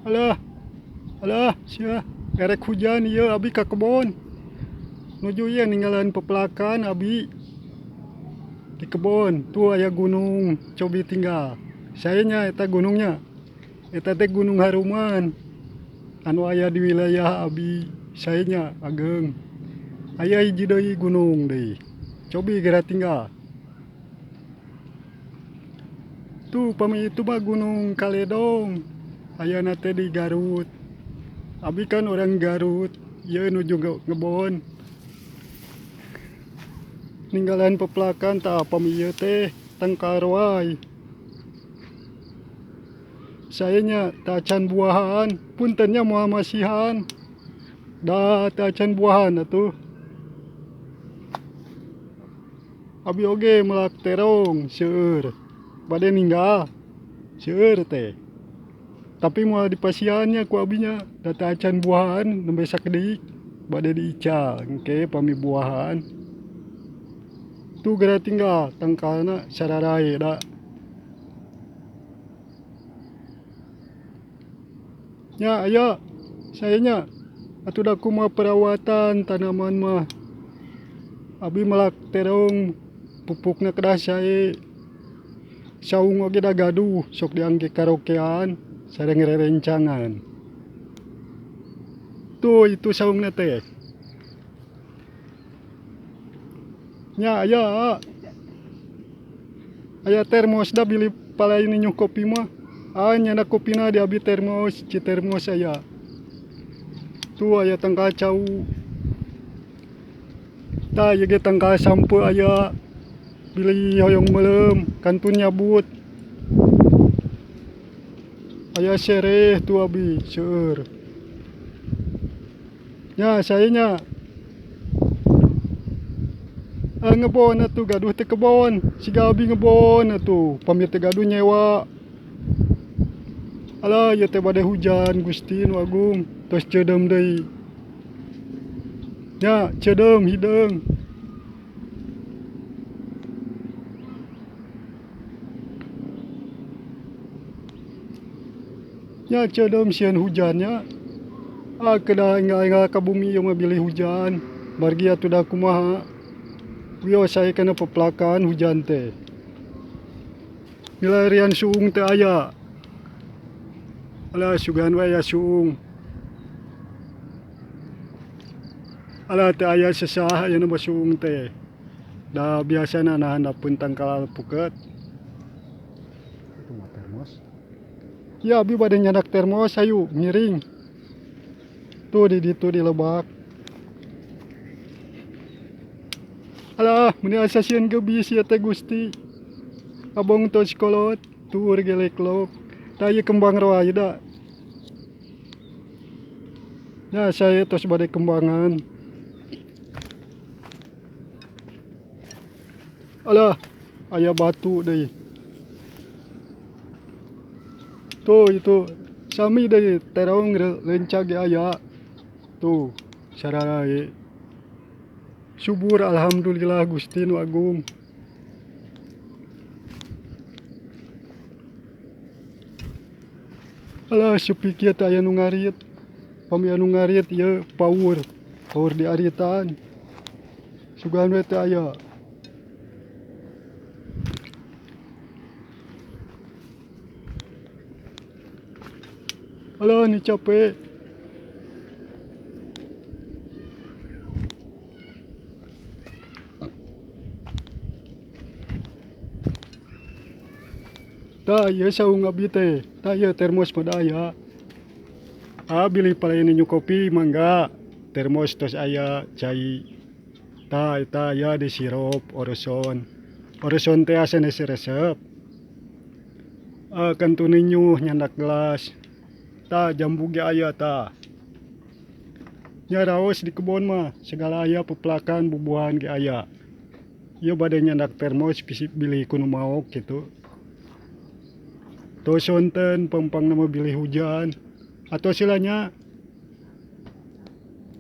Alah, alah, sia. Erek hujan iya abi ka kebon. Nuju ieu ninggalan pepelakan abi di kebon. Tuh aya gunung, cobi tinggal. Sayanya eta gunungnya. Eta teh Gunung Haruman. Anu aya di wilayah abi sayanya ageng. Aya hiji deui gunung deui. Cobi geura tinggal. Tuh pami itu mah Gunung Kaledong. Ayana teh di Garut. Abi kan orang Garut. Ieu nuju ngebon. Ninggalan pepelakan tah pami ieu teh Tangkarwai. Sayanya tacan buahan, puntennya moal masihan. Da tacan buahan atuh. Abi oge melak terong seueur. Bade ninggal seueur teh. Tapi moal dipasihannya ku abinya da tacan buahan nembe sakedik bade diical engke pami buahan. Tu geura tinggal tangkalna sararae da. Nya aya sayanya atuh da kumaha perawatan tanaman mah. Abi melak terong pupukna kedah sae. Saung oge da gaduh sok diangge karaokean sareng rerencangan. Tuh itu saungna teh. Nya aya termos da bili palain nyu kopi mah. Nyana kopina di abi termos, ci termos aya. Tuh aya tangkal cau. Tah ieu ge tangkal sampe aya. Bili hoyong meuleum, kantun nyabut. Aya sereh tu abi seueur. Nya sayanya ngebon atuh gaduh teh kebon. Siga abi ngebon atuh, pami teh gaduh nyewa. Alah ieu teh bade hujan Gusti nu Agung, tos ceudem deui. Nya ceudem hideung. Nya ceudem sieun hujannya. Kedah enggal-enggal ka bumi ieu mah bilih hujan. Margi atuh da kumaha. Wio sae kana pepelakan hujan teh. Milarian suung teh aya. Alah sugan we aya suung. Alah teh aya sesah ayeuna mah suung teh. Da biasana na handapkeun tangkal alpukeut. Itu mah termos. Ya abi bade nyandak termos hayu miring. Tuh di ditu di lebak. Alah meni asa sieun geubis ieu teh Gusti. Abong tos kolot tur gelek lok. Tah ieu kembang roa da. Ya saya tos bade kembangan. Alah aya batu deui. Tuh itu sami deui terong lencag ge aya. Tuh sararae. Subur alhamdulillah Gusti nu Agung. Alah sepi kieu teh aya nu ngarit. Pami anu ngarit ieu paur di aritan. Sugan we teh aya. Alah ni capek. Tah ieu saung abi teh. Tah ieu termos mah da aya. Bilih palain nyu kopi mangga. Termos tos aya cai. Tah eta aya di sirup Orson. Orson teh asana resep. Kantun nyuh nyandak gelas. Tah jambu ge aya tah. Nya raos di kebon mah segala aya pepelakan bubuhan ge aya. Ieu bade nyandak termos bilih kudu maok kitu. Tos sonten pempang nama bilih hujan. Atau silanya